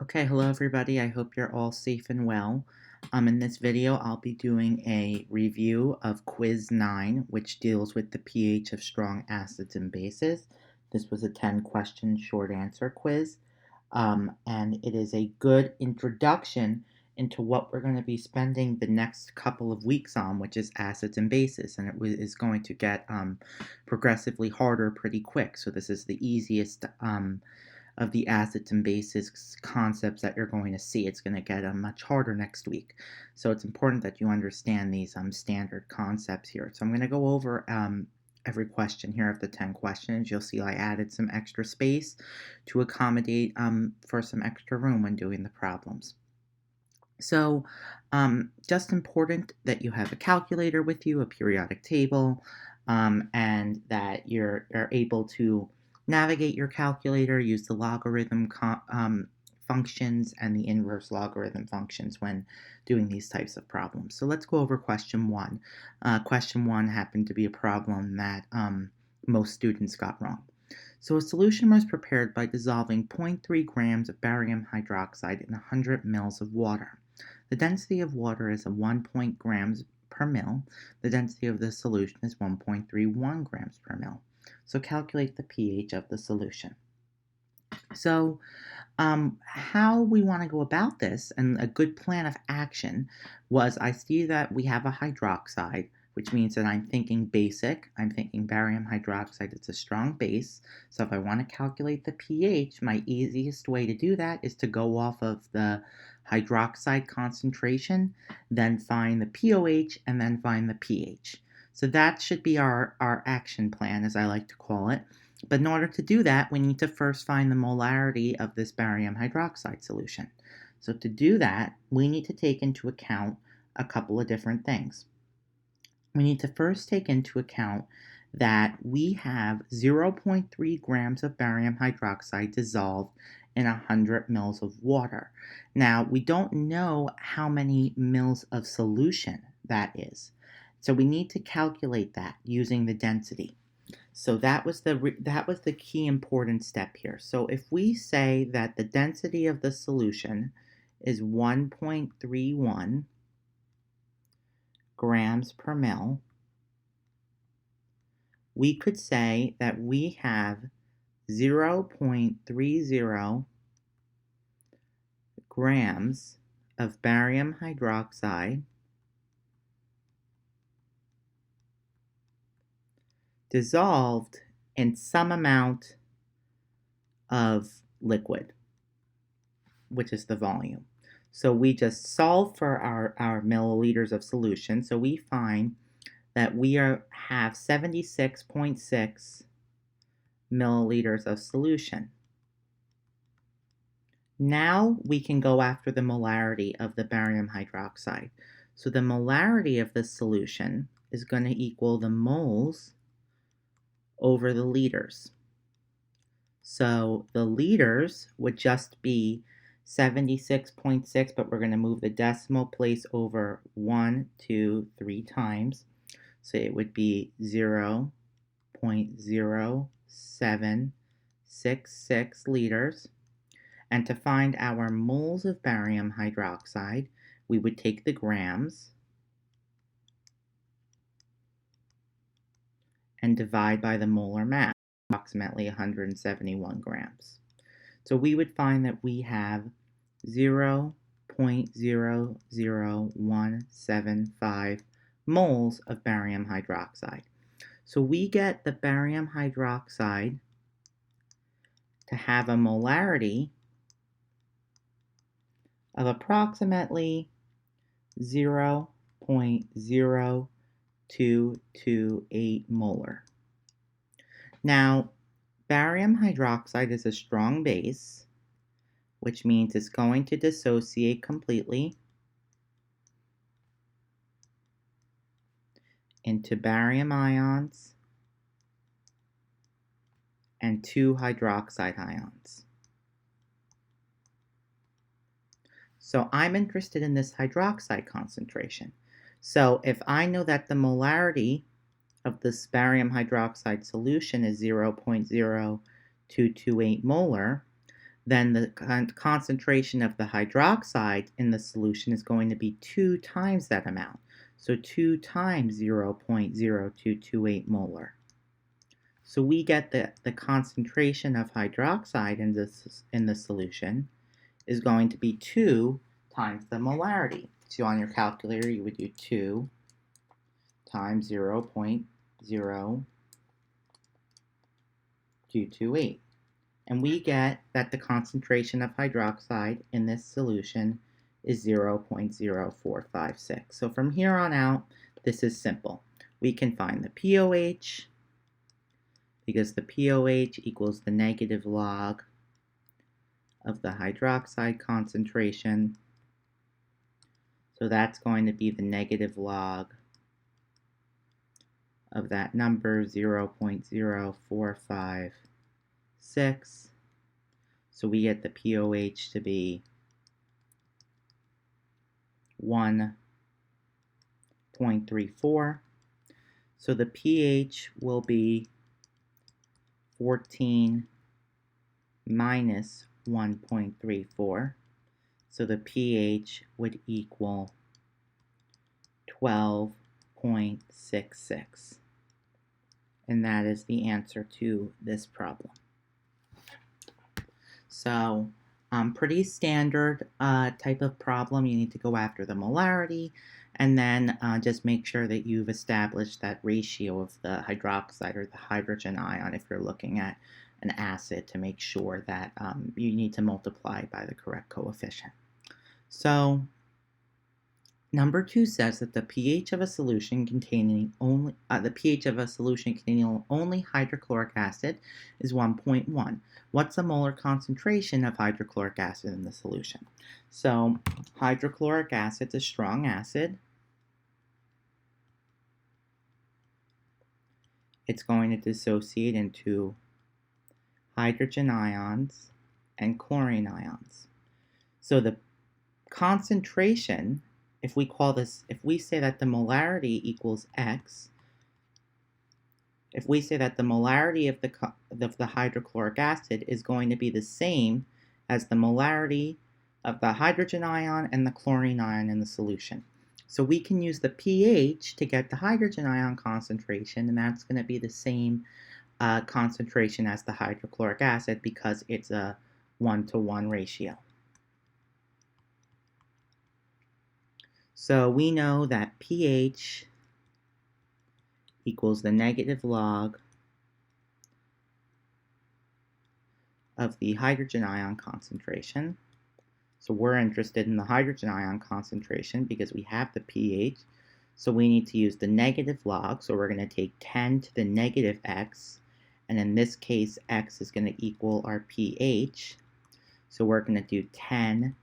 Okay, hello everybody. I hope you're all safe and well. In this video, I'll be doing a review of Quiz 9, which deals with the pH of strong acids and bases. This was a 10-question short answer quiz, and it is a good introduction into what we're going to be spending the next couple of weeks on, which is acids and bases, and is going to get progressively harder pretty quick. So this is the easiest of the acids and bases concepts that you're going to see. It's going to get much harder next week. So it's important that you understand these standard concepts here. So I'm going to go over every question here of the 10 questions. You'll see I added some extra space to accommodate for some extra room when doing the problems. So just important that you have a calculator with you, a periodic table, and that you're able to navigate your calculator, use the logarithm functions and the inverse logarithm functions when doing these types of problems. So let's go over question one. Question one happened to be a problem that most students got wrong. So a solution was prepared by dissolving 0.3 grams of barium hydroxide in 100 mils of water. The density of water is 1 grams per mil. The density of the solution is 1.31 grams per mil. So calculate the pH of the solution. So how we want to go about this, and a good plan of action was, I see that we have a hydroxide, which means that I'm thinking basic. I'm thinking barium hydroxide. It's a strong base. So if I want to calculate the pH, my easiest way to do that is to go off of the hydroxide concentration, then find the pOH, and then find the pH. So that should be our action plan, as I like to call it. But in order to do that, we need to first find the molarity of this barium hydroxide solution. So to do that, we need to take into account a couple of different things. We need to first take into account that we have 0.3 grams of barium hydroxide dissolved in 100 mils of water. Now, we don't know how many mils of solution that is. So we need to calculate that using the density. So that was the key important step here. So if we say that the density of the solution is 1.31 grams per mil, we could say that we have 0.30 grams of barium hydroxide dissolved in some amount of liquid, which is the volume. So we just solve for our milliliters of solution. So we find that we have 76.6 milliliters of solution. Now we can go after the molarity of the barium hydroxide. So the molarity of the solution is going to equal the moles over the liters. So the liters would just be 76.6, but we're going to move the decimal place over 1, 2, 3 times. So it would be 0.0766 liters. And to find our moles of barium hydroxide, we would take the grams and divide by the molar mass, approximately 171 grams. So we would find that we have 0.00175 moles of barium hydroxide. So we get the barium hydroxide to have a molarity of approximately 0.0228 molar. Now, barium hydroxide is a strong base, which means it's going to dissociate completely into barium ions and 2 hydroxide ions. So I'm interested in this hydroxide concentration. So if I know that the molarity of this barium hydroxide solution is 0.0228 molar, then the concentration of the hydroxide in the solution is going to be 2 times that amount. So 2 times 0.0228 molar. So we get the concentration of hydroxide in the solution is going to be 2 times the molarity. So on your calculator, you would do 2 times 0.0228. And we get that the concentration of hydroxide in this solution is 0.0456. So from here on out, this is simple. We can find the pOH, because the pOH equals the negative log of the hydroxide concentration. So that's going to be the negative log of that number, 0.0456. So we get the pOH to be 1.34. So the pH will be 14 minus 1.34. So the pH would equal 12.66. And that is the answer to this problem. So pretty standard type of problem. You need to go after the molarity, and then just make sure that you've established that ratio of the hydroxide or the hydrogen ion if you're looking at an acid, to make sure that you need to multiply by the correct coefficient. So number 2 says that the pH of a solution containing only hydrochloric acid is 1.1. What's the molar concentration of hydrochloric acid in the solution? So hydrochloric acid is a strong acid. It's going to dissociate into hydrogen ions and chlorine ions. So the concentration, if we say that the molarity equals X, if we say that the molarity of the hydrochloric acid is going to be the same as the molarity of the hydrogen ion and the chlorine ion in the solution. So we can use the pH to get the hydrogen ion concentration, and that's going to be the same concentration as the hydrochloric acid because it's a 1-to-1 ratio. So we know that pH equals the negative log of the hydrogen ion concentration. So we're interested in the hydrogen ion concentration because we have the pH. So we need to use the negative log. So we're going to take 10 to the negative x. And in this case, x is going to equal our pH. So we're going to do 10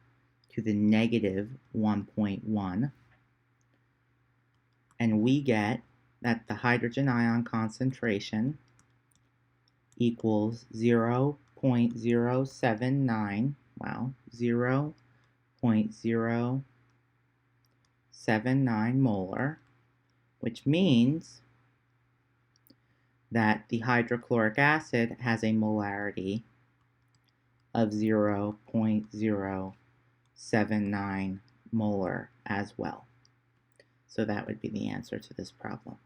to the negative 1.1. And we get that the hydrogen ion concentration equals 0.079, wow, 0.079 molar, which means that the hydrochloric acid has a molarity of 0.079 molar as well. So that would be the answer to this problem.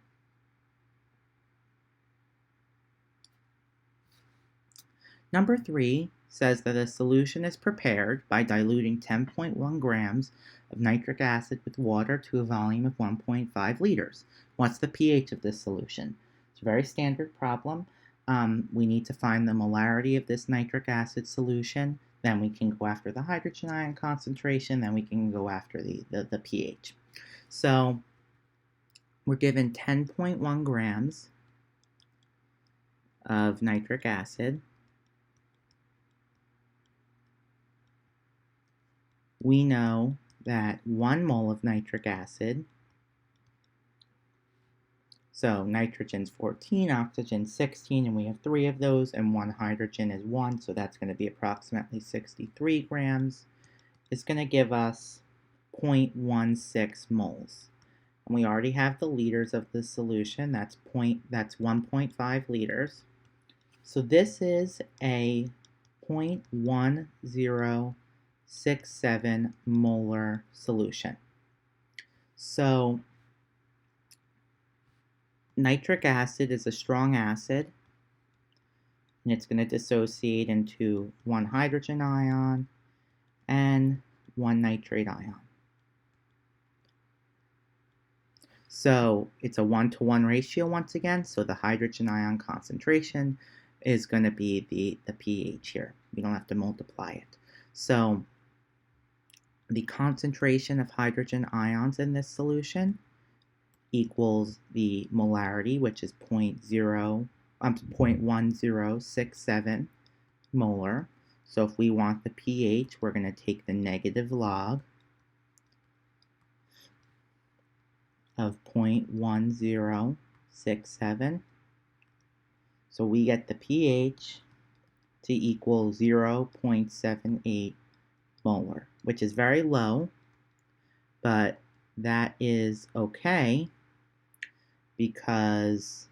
Number 3 says that a solution is prepared by diluting 10.1 grams of nitric acid with water to a volume of 1.5 liters. What's the pH of this solution? It's a very standard problem. We need to find the molarity of this nitric acid solution. Then we can go after the hydrogen ion concentration. Then we can go after the pH. So we're given 10.1 grams of nitric acid. We know that 1 mole of nitric acid, so nitrogen's 14, oxygen's 16, and we have 3 of those, and 1 hydrogen is 1, so that's going to be approximately 63 grams. It's going to give us 0.16 moles. And we already have the liters of the solution. That's 1.5 liters. So this is a 0.1067 molar solution. So nitric acid is a strong acid, and it's going to dissociate into one hydrogen ion and one nitrate ion. So it's a 1-to-1 ratio once again, so the hydrogen ion concentration is going to be the pH here. We don't have to multiply it. So the concentration of hydrogen ions in this solution equals the molarity, which is 0.1067 molar. So if we want the pH, we're going to take the negative log of 0.1067. So we get the pH to equal 0.78 molar, which is very low, but that is okay because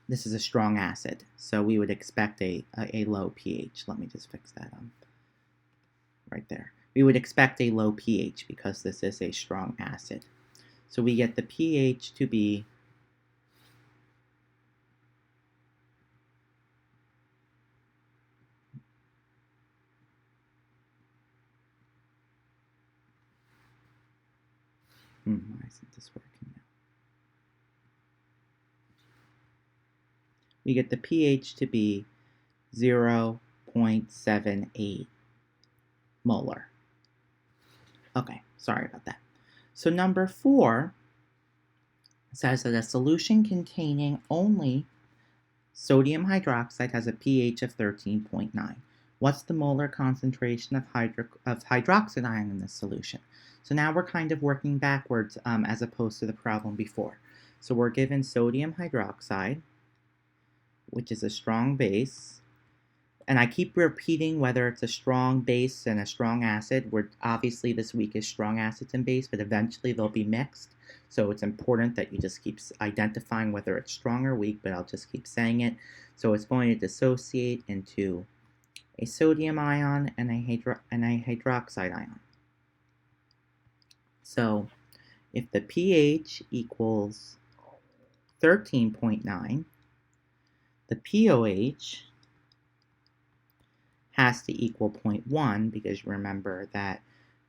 this is a strong acid, so we would expect a low pH. Let me just fix that right there. We would expect a low pH because this is a strong acid. So we get the pH to be why isn't this working now? We get the pH to be 0.78 molar. Okay, sorry about that. So number 4 says that a solution containing only sodium hydroxide has a pH of 13.9. What's the molar concentration of hydroxide ion in this solution? So now we're kind of working backwards as opposed to the problem before. So we're given sodium hydroxide, which is a strong base. And I keep repeating whether it's a strong base and a strong acid. Obviously this week is strong acids and base, but eventually they'll be mixed. So it's important that you just keep identifying whether it's strong or weak, but I'll just keep saying it. So it's going to dissociate into a sodium ion and a hydroxide ion. So if the pH equals 13.9, the POH has to equal 0.1 because remember that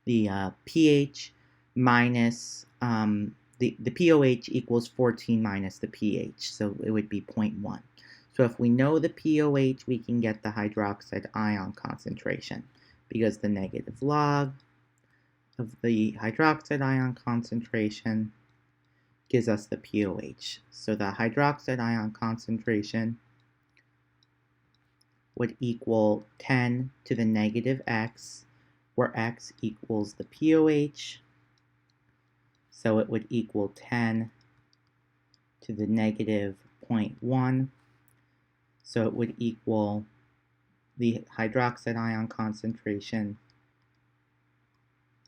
the pH minus the POH equals 14 minus the pH, so it would be 0.1. So if we know the POH, we can get the hydroxide ion concentration because the negative log of the hydroxide ion concentration gives us the POH. So the hydroxide ion concentration would equal 10 to the negative x, where x equals the POH. So it would equal 10 to the negative 0.1. So it would equal the hydroxide ion concentration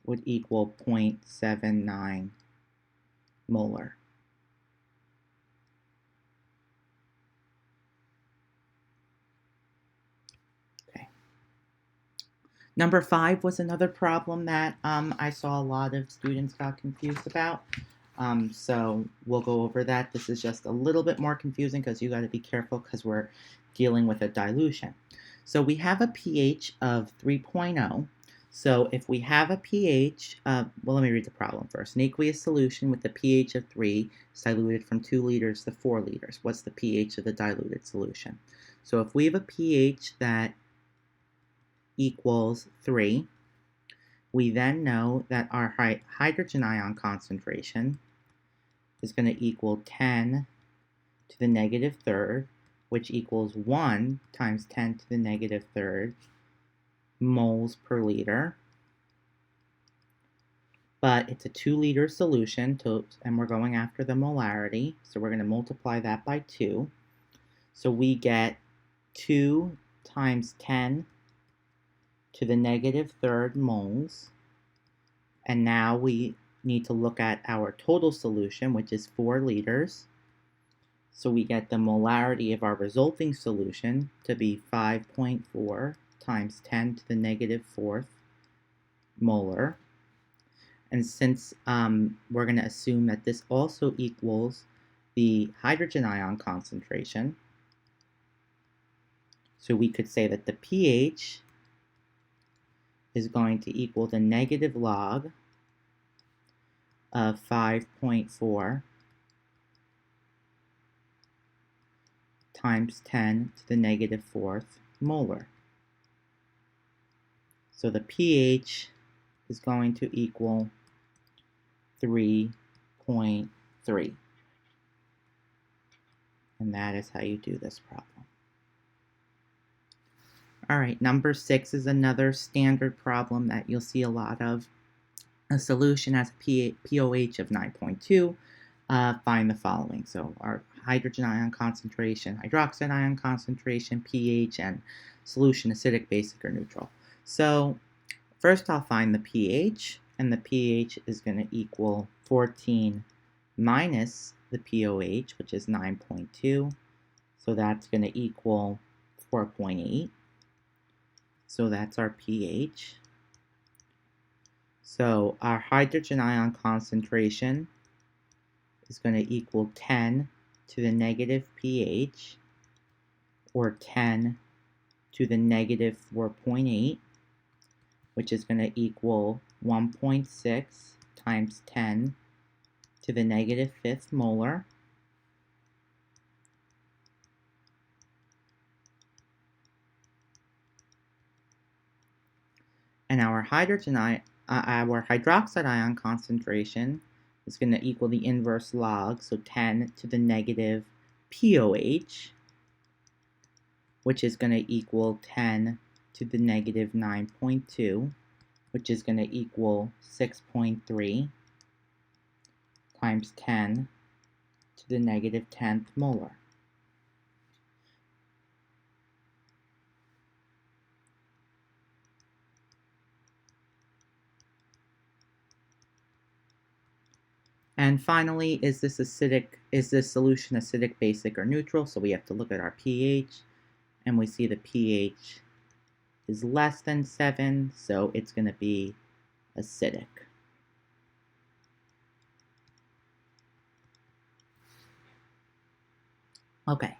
would equal 0.79 molar. Okay. Number 5 was another problem that I saw a lot of students got confused about. So we'll go over that. This is just a little bit more confusing because you got to be careful because we're dealing with a dilution. So we have a pH of 3.0. So if we have a pH, well, let me read the problem first. An aqueous solution with a pH of 3 is diluted from 2 liters to 4 liters. What's the pH of the diluted solution? So if we have a pH that equals 3, we then know that our hydrogen ion concentration is going to equal 10 to the negative third, which equals 1 times 10 to the negative third moles per liter. But it's a 2-liter solution, and we're going after the molarity, so we're going to multiply that by 2. So we get 2 times 10 to the negative third moles. And now we need to look at our total solution, which is 4 liters. So we get the molarity of our resulting solution to be 5.4 times 10 to the negative fourth molar. And since we're going to assume that this also equals the hydrogen ion concentration, so we could say that the pH is going to equal the negative log of 5.4 times 10 to the negative fourth molar. So the pH is going to equal 3.3. And that is how you do this problem. All right, number 6 is another standard problem that you'll see a lot of. A solution has a pOH of 9.2. Find the following. So our hydrogen ion concentration, hydroxide ion concentration, pH, and solution acidic, basic, or neutral. So first I'll find the pH, and the pH is going to equal 14 minus the pOH, which is 9.2. So that's going to equal 4.8. So that's our pH. So our hydrogen ion concentration is going to equal 10 to the negative pH, or 10 to the negative 4.8, which is going to equal 1.6 times 10 to the negative fifth molar. And our hydroxide ion concentration is going to equal the inverse log, so 10 to the negative pOH, which is going to equal 10 to the negative 9.2, which is going to equal 6.3 times 10 to the negative 10th molar. And finally, is this solution acidic, basic, or neutral? So we have to look at our pH, and we see the pH is less than 7, so it's going to be acidic. Okay.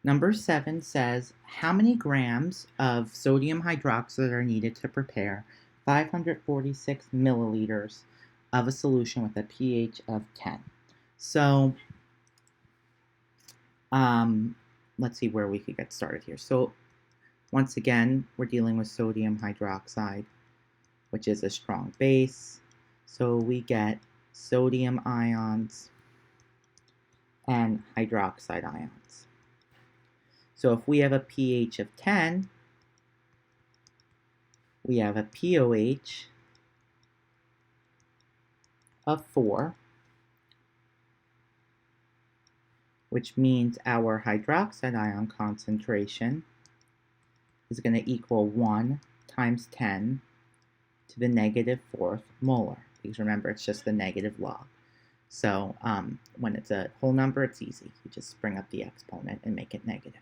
Number 7 says, how many grams of sodium hydroxide are needed to prepare 546 milliliters of a solution with a pH of 10? So, let's see where we could get started here. So, once again, we're dealing with sodium hydroxide, which is a strong base. So we get sodium ions and hydroxide ions. So if we have a pH of 10, we have a pOH of 4, which means our hydroxide ion concentration is going to equal 1 times 10 to the negative fourth molar. Because remember, it's just the negative log. So when it's a whole number, it's easy. You just bring up the exponent and make it negative.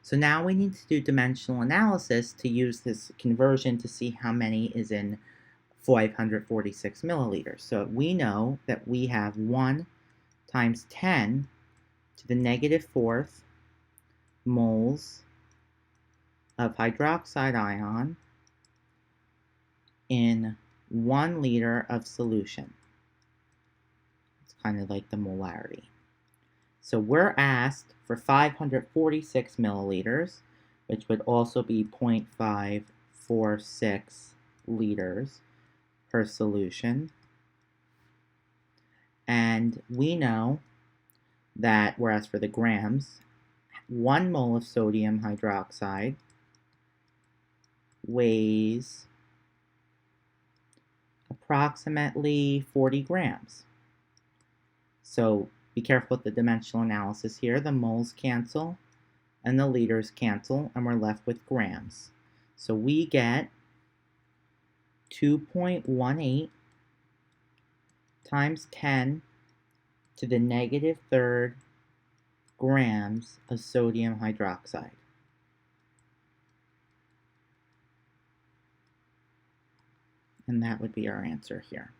So now we need to do dimensional analysis to use this conversion to see how many is in 546 milliliters. So we know that we have 1 times 10 to the negative fourth moles of hydroxide ion in 1 liter of solution. It's kind of like the molarity. So we're asked for 546 milliliters, which would also be 0.546 liters per solution. And we know that, whereas for the grams, 1 mole of sodium hydroxide weighs approximately 40 grams. So be careful with the dimensional analysis here. The moles cancel and the liters cancel, and we're left with grams. So we get 2.18 times 10 to the negative third grams of sodium hydroxide. And that would be our answer here.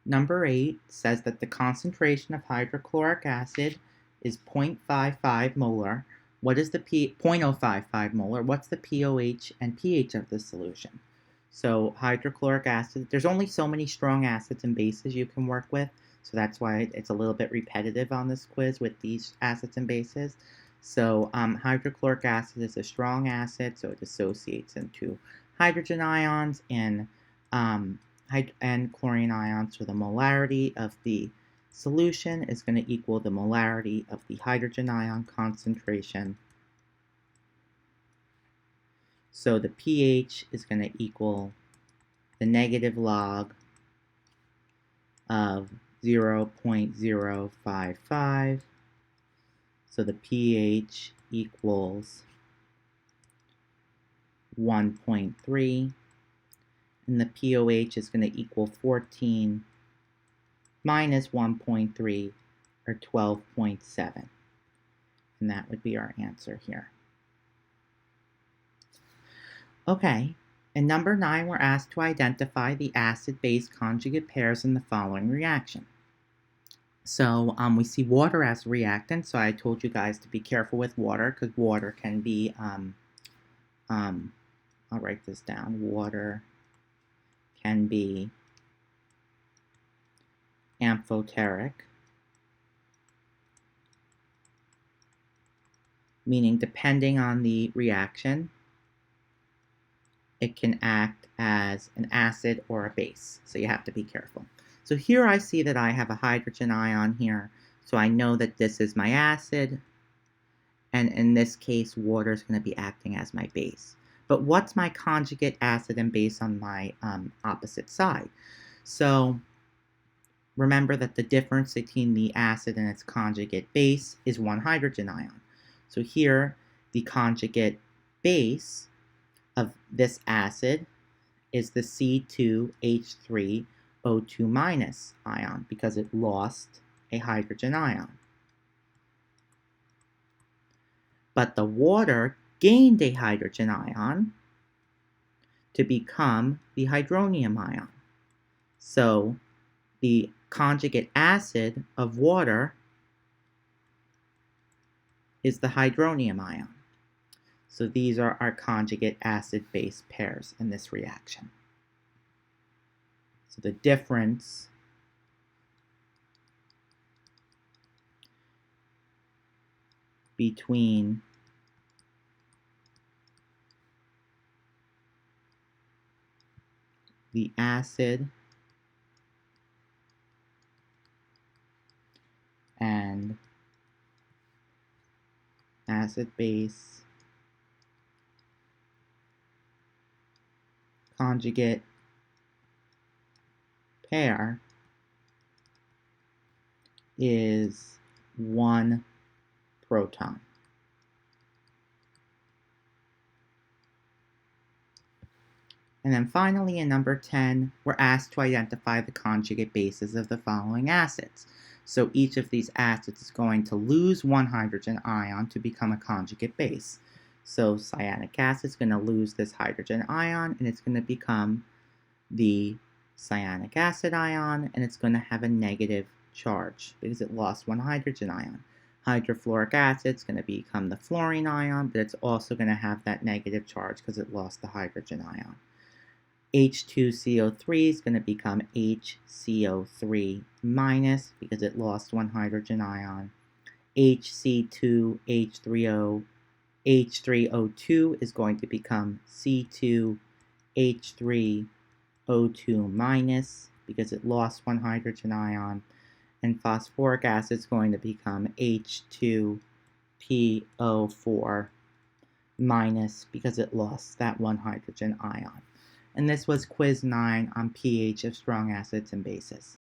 Number 8 says that the concentration of hydrochloric acid is 0.55 molar. What is the 0.055 molar? What's the pOH and pH of the solution? So hydrochloric acid, there's only so many strong acids and bases you can work with, so that's why it's a little bit repetitive on this quiz with these acids and bases. So hydrochloric acid is a strong acid, so it dissociates into hydrogen ions and chlorine ions. So the molarity of the solution is going to equal the molarity of the hydrogen ion concentration. So the pH is going to equal the negative log of 0.055. So the pH equals 1.3. And the pOH is going to equal 14 minus 1.3, or 12.7. And that would be our answer here. Okay, in number 9, we're asked to identify the acid-base conjugate pairs in the following reaction. So we see water as a reactant, so I told you guys to be careful with water, because water can be, I'll write this down, water can be amphoteric, meaning depending on the reaction, it can act as an acid or a base, so you have to be careful. So here I see that I have a hydrogen ion here, so I know that this is my acid, and in this case, water is going to be acting as my base. But what's my conjugate acid and base on my opposite side? So remember that the difference between the acid and its conjugate base is one hydrogen ion. So here, the conjugate base of this acid is the C2H3O2- ion, because it lost a hydrogen ion. But the water gained a hydrogen ion to become the hydronium ion. So the conjugate acid of water is the hydronium ion. So these are our conjugate acid-base pairs in this reaction. So the difference between the acid and acid-base conjugate pair is 1 proton. And then finally, in number 10, we're asked to identify the conjugate bases of the following acids. So each of these acids is going to lose one hydrogen ion to become a conjugate base. So cyanic acid is going to lose this hydrogen ion, and it's going to become the cyanic acid ion, and it's going to have a negative charge because it lost one hydrogen ion. Hydrofluoric acid is going to become the fluorine ion, but it's also going to have that negative charge because it lost the hydrogen ion. H2CO3 is going to become HCO3- because it lost one hydrogen ion. H3O2 is going to become C2H3O2- because it lost one hydrogen ion. And phosphoric acid is going to become H2PO4- because it lost that one hydrogen ion. And this was quiz 9 on pH of strong acids and bases.